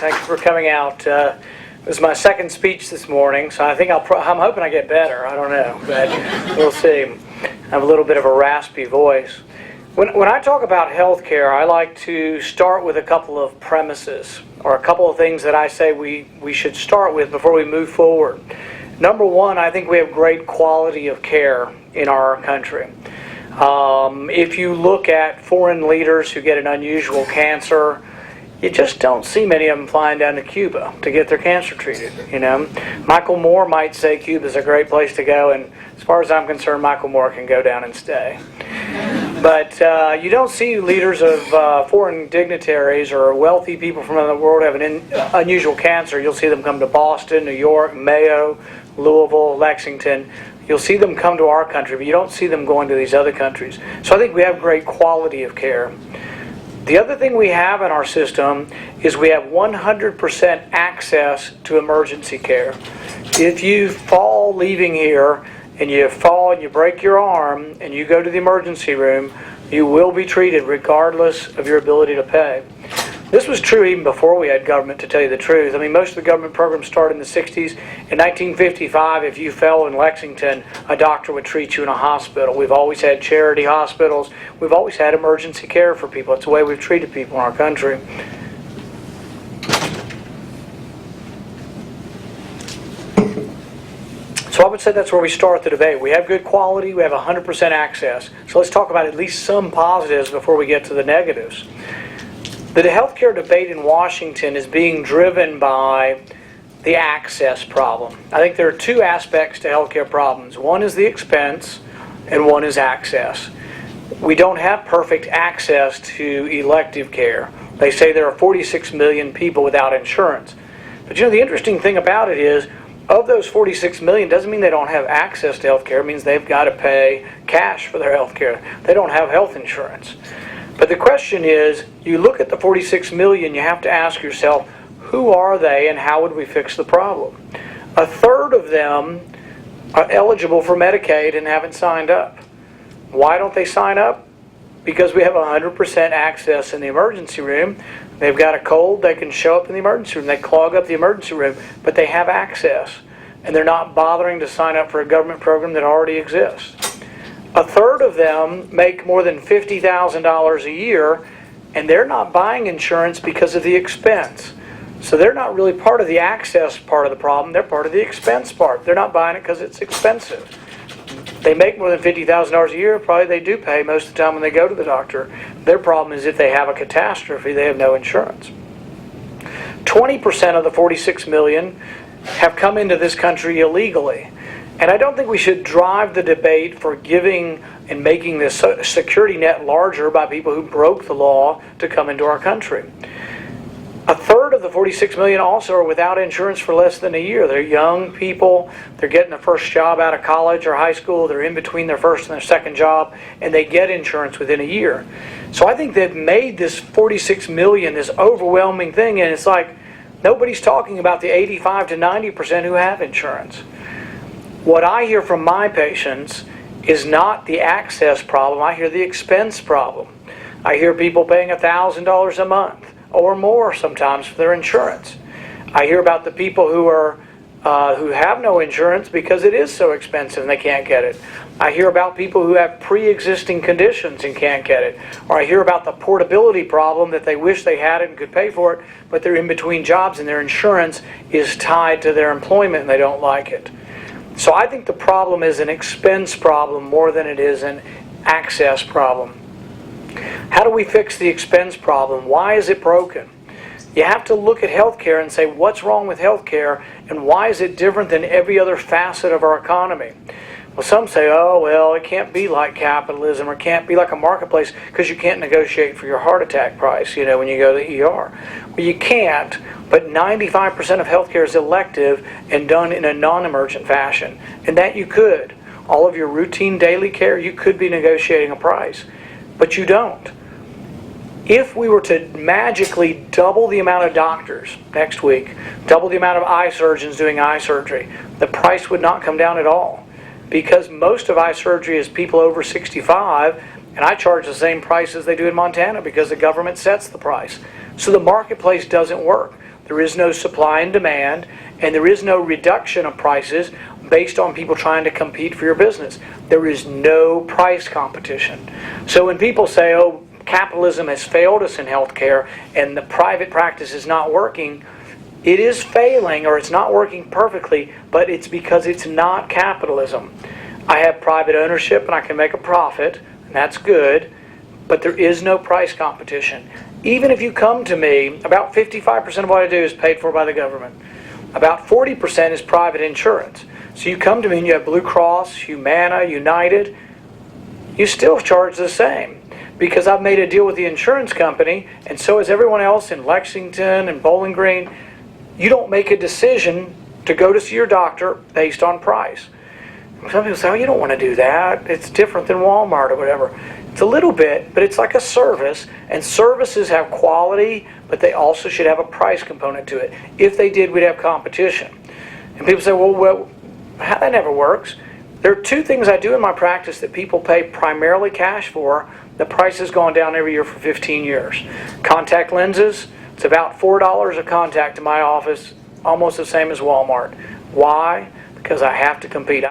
Thank you for coming out. This is my second speech this morning, so I think I'm hoping I get better. I don't know, but we'll see. I have a little bit of a raspy voice. When I talk about healthcare, I like to start with a couple of premises, or a couple of things that I say we should start with before we move forward. Number one, I think we have great quality of care in our country. If you look at foreign leaders who get an unusual cancer, you just don't see many of them flying down to Cuba to get their cancer treated. You know, Michael Moore might say Cuba's a great place to go, and as far as I'm concerned, Michael Moore can go down and stay. But you don't see leaders of foreign dignitaries or wealthy people from around the world have an unusual cancer. You'll see them come to Boston, New York, Mayo, Louisville, Lexington. You'll see them come to our country, but you don't see them going to these other countries. So I think we have great quality of care. The other thing we have in our system is we have 100% access to emergency care. If you fall leaving here and you fall and you break your arm and you go to the emergency room, you will be treated regardless of your ability to pay. This was true even before we had government, to tell you the truth. I mean, most of the government programs started in the 60s. In 1955, if you fell in Lexington, a doctor would treat you in a hospital. We've always had charity hospitals. We've always had emergency care for people. It's the way we've treated people in our country. So I would say that's where we start the debate. We have good quality. We have 100% access. So let's talk about at least some positives before we get to the negatives. The healthcare debate in Washington is being driven by the access problem. I think there are two aspects to healthcare problems. One is the expense, and one is access. We don't have perfect access to elective care. They say there are 46 million people without insurance. But you know, the interesting thing about it is, of those 46 million, doesn't mean they don't have access to health care. It means they've got to pay cash for their health care. They don't have health insurance. But the question is, you look at the 46 million, you have to ask yourself, who are they and how would we fix the problem? A third of them are eligible for Medicaid and haven't signed up. Why don't they sign up? Because we have 100% access in the emergency room. They've got a cold, they can show up in the emergency room. They clog up the emergency room, but they have access. And they're not bothering to sign up for a government program that already exists. A third of them make more than $50,000 a year, and they're not buying insurance because of the expense. So they're not really part of the access part of the problem. They're part of the expense part. They're not buying it because it's expensive. They make more than $50,000 a year. Probably they do pay most of the time when they go to the doctor. Their problem is if they have a catastrophe, they have no insurance. 20% of the 46 million have come into this country illegally. And I don't think we should drive the debate for giving and making this security net larger by people who broke the law to come into our country. A third of the 46 million also are without insurance for less than a year. They're young people. They're getting their first job out of college or high school. They're in between their first and their second job, and they get insurance within a year. So I think they've made this 46 million this overwhelming thing, and it's like nobody's talking about the 85 to 90% who have insurance. What I hear from my patients is not the access problem. I hear the expense problem. I hear people paying $1,000 a month or more sometimes for their insurance. I hear about the people who have no insurance because it is so expensive and they can't get it. I hear about people who have pre-existing conditions and can't get it. Or I hear about the portability problem that they wish they had it and could pay for it, but they're in between jobs and their insurance is tied to their employment and they don't like it. So I think the problem is an expense problem more than it is an access problem. How do we fix the expense problem? Why is it broken? You have to look at healthcare and say, what's wrong with healthcare and why is it different than every other facet of our economy? Well, some say, oh, well, it can't be like capitalism or it can't be like a marketplace because you can't negotiate for your heart attack price, when you go to the ER. Well, you can't, but 95% of healthcare is elective and done in a non-emergent fashion. And that you could. All of your routine daily care, you could be negotiating a price, but you don't. If we were to magically double the amount of doctors next week, double the amount of eye surgeons doing eye surgery, the price would not come down at all. Because most of eye surgery is people over 65, and I charge the same price as they do in Montana because the government sets the price. So the marketplace doesn't work. there is no supply and demand, and there is no reduction of prices based on people trying to compete for your business. There is no price competition. So when people say, oh, capitalism has failed us in healthcare and the private practice is not working, it is failing, or it's not working perfectly, but it's because it's not capitalism. I have private ownership and I can make a profit, and that's good, but there is no price competition. Even if you come to me, about 55% of what I do is paid for by the government. About 40% is private insurance. So you come to me and you have Blue Cross, Humana, United, you still charge the same. Because I've made a deal with the insurance company, and so has everyone else in Lexington and Bowling Green. You don't make a decision to go to see your doctor based on price. Some people say, oh, you don't want to do that. It's different than Walmart or whatever. It's a little bit, but it's like a service, and services have quality, but they also should have a price component to it. If they did, we'd have competition. And people say, well, that never works. There are two things I do in my practice that people pay primarily cash for. The price has gone down every year for 15 years. Contact lenses, it's about $4 a contact in my office, almost the same as Walmart. Why? Because I have to compete.